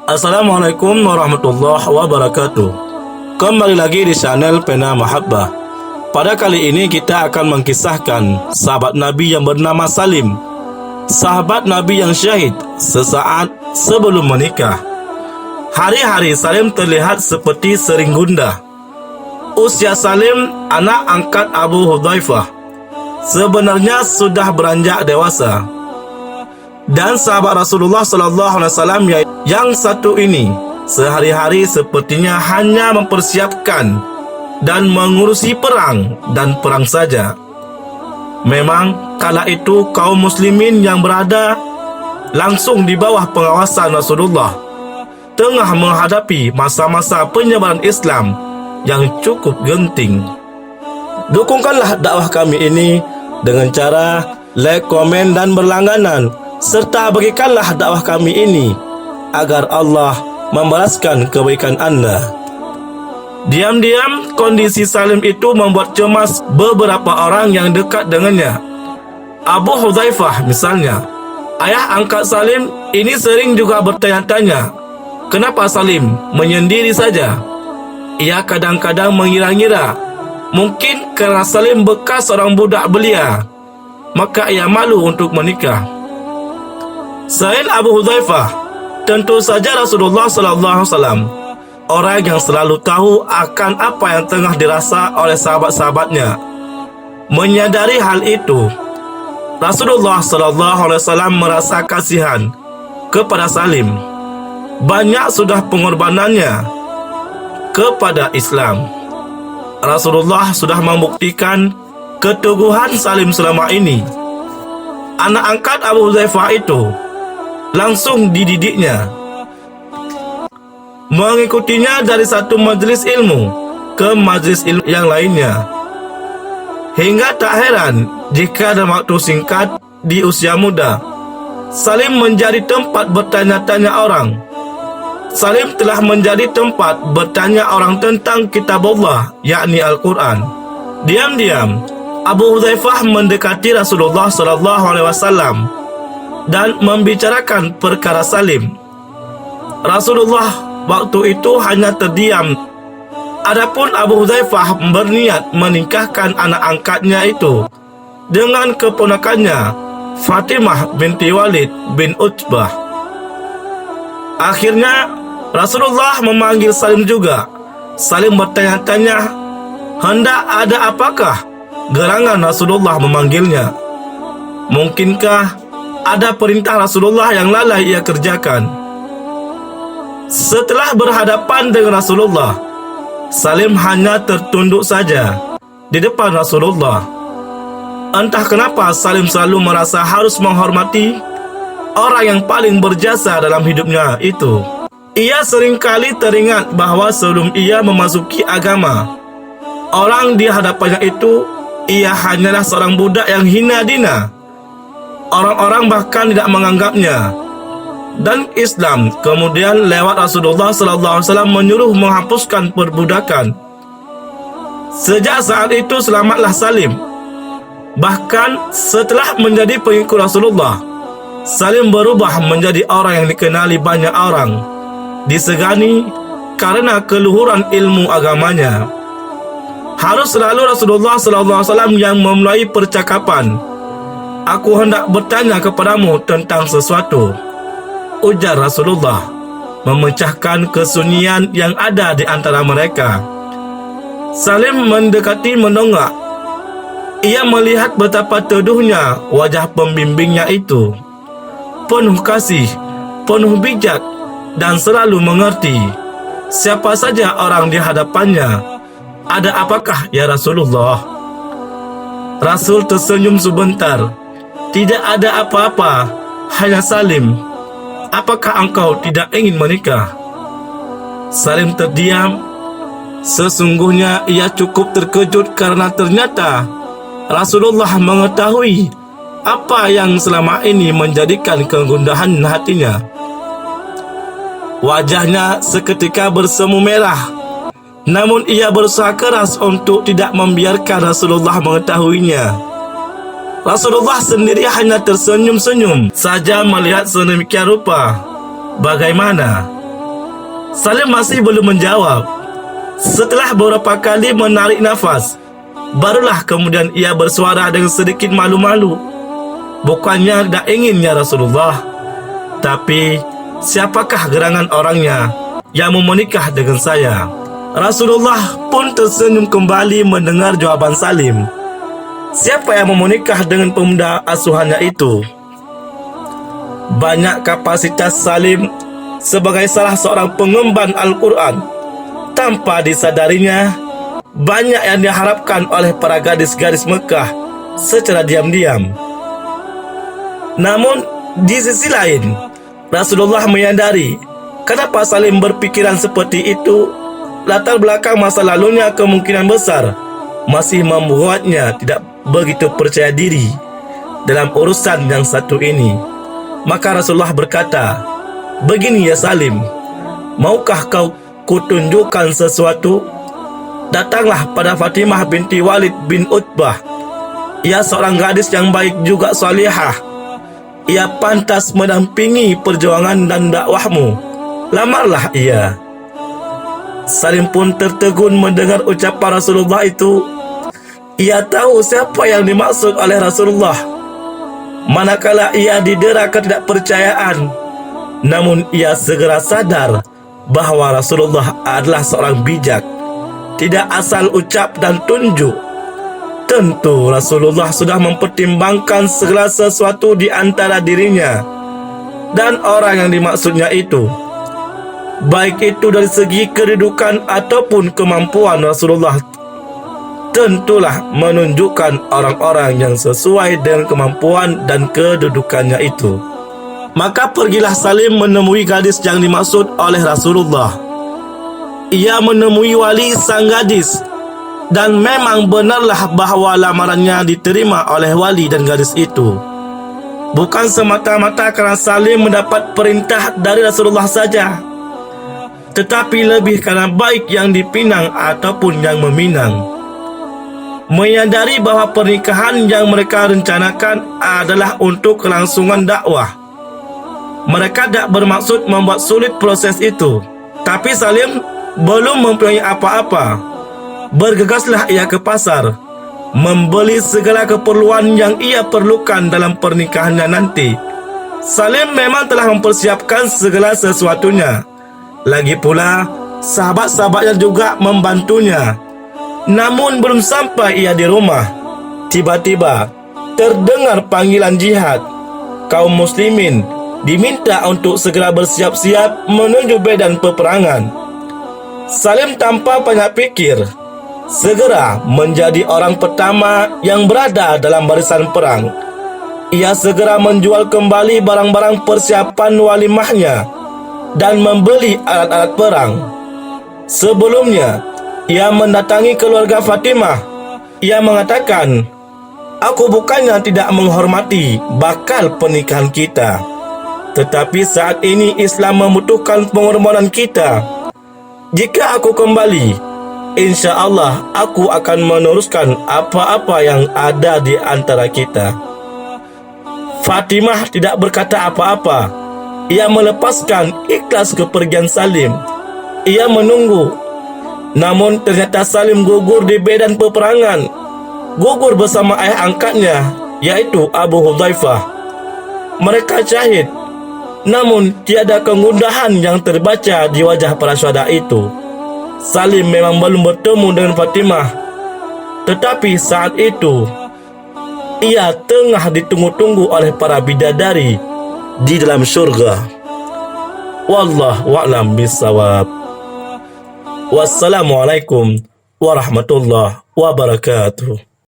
Assalamualaikum warahmatullahi wabarakatuh. Kembali lagi di channel Pena Mahabbah. Pada kali ini kita akan mengkisahkan sahabat Nabi yang bernama Salim, sahabat Nabi yang syahid sesaat sebelum menikah. Hari-hari Salim terlihat seperti sering gundah. Usia Salim, anak angkat Abu Hudzaifah, sebenarnya sudah beranjak dewasa. Dan sahabat Rasulullah SAW yang satu ini sehari-hari sepertinya hanya mempersiapkan dan mengurusi perang dan perang saja. Memang kala itu kaum muslimin yang berada langsung di bawah pengawasan Rasulullah tengah menghadapi masa-masa penyebaran Islam yang cukup genting. Dukungkanlah dakwah kami ini dengan cara like, komen, dan berlangganan, serta bagikanlah dakwah kami ini agar Allah membalaskan kebaikan Anda. Diam-diam kondisi Salim itu membuat cemas beberapa orang yang dekat dengannya. Abu Hudzaifah misalnya, ayah angkat Salim ini sering juga bertanya-tanya, kenapa Salim menyendiri saja? Ia kadang-kadang mengira-ngira mungkin kerana Salim bekas seorang budak belia, maka ia malu untuk menikah. Selain Abu Hudzaifah, tentu saja Rasulullah SAW, orang yang selalu tahu akan apa yang tengah dirasa oleh sahabat-sahabatnya. Menyadari hal itu, Rasulullah SAW merasa kasihan kepada Salim. Banyak sudah pengorbanannya kepada Islam. Rasulullah sudah membuktikan keteguhan Salim selama ini. Anak angkat Abu Hudzaifah itu langsung dididiknya, mengikutinya dari satu majlis ilmu ke majlis ilmu yang lainnya. Hingga tak heran jika dalam waktu singkat di usia muda, Salim menjadi tempat bertanya-tanya orang. Salim telah menjadi tempat bertanya orang tentang kitab Allah, yakni Al-Quran. Diam-diam Abu Hudzaifah mendekati Rasulullah SAW dan membicarakan perkara Salim. Rasulullah waktu itu hanya terdiam. Adapun Abu Hudzaifah berniat menikahkan anak angkatnya itu dengan keponakannya Fatimah binti Walid bin Utbah. Akhirnya Rasulullah memanggil Salim juga. Salim bertanya-tanya, hendak ada apakah? Gerangan Rasulullah memanggilnya. Mungkinkah ada perintah Rasulullah yang lalai ia kerjakan? Setelah berhadapan dengan Rasulullah, Salim hanya tertunduk saja di depan Rasulullah. Entah kenapa Salim selalu merasa harus menghormati orang yang paling berjasa dalam hidupnya itu. Ia seringkali teringat bahawa sebelum ia memasuki agama, orang di hadapannya itu, ia hanyalah seorang budak yang hina dina. Orang-orang bahkan tidak menganggapnya. Dan Islam kemudian lewat Rasulullah SAW menyuruh menghapuskan perbudakan. Sejak saat itu selamatlah Salim. Bahkan setelah menjadi pengikut Rasulullah, Salim berubah menjadi orang yang dikenali banyak orang, disegani karena keluhuran ilmu agamanya. Harus selalu Rasulullah SAW yang memulai percakapan. Aku hendak bertanya kepadamu tentang sesuatu, ujar Rasulullah, memecahkan kesunyian yang ada di antara mereka. Salim mendekati mendongak. Ia melihat betapa teduhnya wajah pembimbingnya itu, penuh kasih, penuh bijak, dan selalu mengerti siapa saja orang di hadapannya. Ada apakah ya Rasulullah? Rasul tersenyum sebentar. Tidak ada apa-apa, hanya Salim. Apakah engkau tidak ingin menikah? Salim terdiam. Sesungguhnya ia cukup terkejut karena ternyata Rasulullah mengetahui apa yang selama ini menjadikan kegundahan hatinya. Wajahnya seketika bersemu merah. Namun ia berusaha keras untuk tidak membiarkan Rasulullah mengetahuinya. Rasulullah sendiri hanya tersenyum-senyum saja melihat sedemikian rupa. Bagaimana? Salim masih belum menjawab. Setelah beberapa kali menarik nafas, barulah kemudian ia bersuara dengan sedikit malu-malu. Bukannya tidak ingin ya Rasulullah, tapi siapakah gerangan orangnya yang mau menikah dengan saya? Rasulullah pun tersenyum kembali mendengar jawaban Salim. Siapa yang mau menikah dengan pemuda asuhannya itu? Banyak kapasitas Salim sebagai salah seorang pengemban Al-Quran. Tanpa disadarinya, banyak yang diharapkan oleh para gadis-gadis Mekah secara diam-diam. Namun, di sisi lain, Rasulullah menyadari kenapa Salim berpikiran seperti itu. Latar belakang masa lalunya kemungkinan besar masih membuatnya tidak begitu percaya diri dalam urusan yang satu ini. Maka Rasulullah berkata, "Begini ya Salim, maukah kau kutunjukkan sesuatu? Datanglah pada Fatimah binti Walid bin Utbah. Ia seorang gadis yang baik juga salihah. Ia pantas mendampingi perjuangan dan dakwahmu. Lamarlah ia." Salim pun tertegun mendengar ucapan Rasulullah itu. Ia tahu siapa yang dimaksud oleh Rasulullah. Manakala ia didera ketidakpercayaan, namun ia segera sadar bahwa Rasulullah adalah seorang bijak, tidak asal ucap dan tunjuk. Tentu Rasulullah sudah mempertimbangkan segala sesuatu di antara dirinya dan orang yang dimaksudnya itu, baik itu dari segi kedudukan ataupun kemampuan. Rasulullah tentulah menunjukkan orang-orang yang sesuai dengan kemampuan dan kedudukannya itu. Maka pergilah Salim menemui gadis yang dimaksud oleh Rasulullah. Ia menemui wali sang gadis, dan memang benarlah bahwa lamarannya diterima oleh wali dan gadis itu. Bukan semata-mata karena Salim mendapat perintah dari Rasulullah saja, tetapi lebih karena baik yang dipinang ataupun yang meminang. Menyadari bahwa pernikahan yang mereka rencanakan adalah untuk kelangsungan dakwah. Mereka tidak bermaksud membuat sulit proses itu. Tapi Salim belum mempunyai apa-apa. Bergegaslah ia ke pasar, membeli segala keperluan yang ia perlukan dalam pernikahannya nanti. Salim memang telah mempersiapkan segala sesuatunya. Lagi pula, sahabat-sahabatnya juga membantunya. Namun belum sampai ia di rumah, tiba-tiba terdengar panggilan jihad. Kaum muslimin diminta untuk segera bersiap-siap menuju medan peperangan. Salim tanpa banyak pikir, segera menjadi orang pertama yang berada dalam barisan perang. Ia segera menjual kembali barang-barang persiapan walimahnya dan membeli alat-alat perang. Sebelumnya, ia mendatangi keluarga Fatimah. Ia mengatakan, "Aku bukannya tidak menghormati bakal pernikahan kita, tetapi saat ini Islam membutuhkan pengorbanan kita. Jika aku kembali, insya Allah aku akan meneruskan apa-apa yang ada di antara kita." Fatimah tidak berkata apa-apa. Ia melepaskan ikhlas kepergian Salim. Ia menunggu. Namun ternyata Salim gugur di medan peperangan. Gugur bersama ayah angkatnya, yaitu Abu Hudzaifah. Mereka syahid. Namun tiada kegundahan yang terbaca di wajah para syuhada itu. Salim memang belum bertemu dengan Fatimah, tetapi saat itu ia tengah ditunggu-tunggu oleh para bidadari di dalam syurga. Wallahu a'lam bissawab. Wassalamualaikum warahmatullahi wabarakatuh.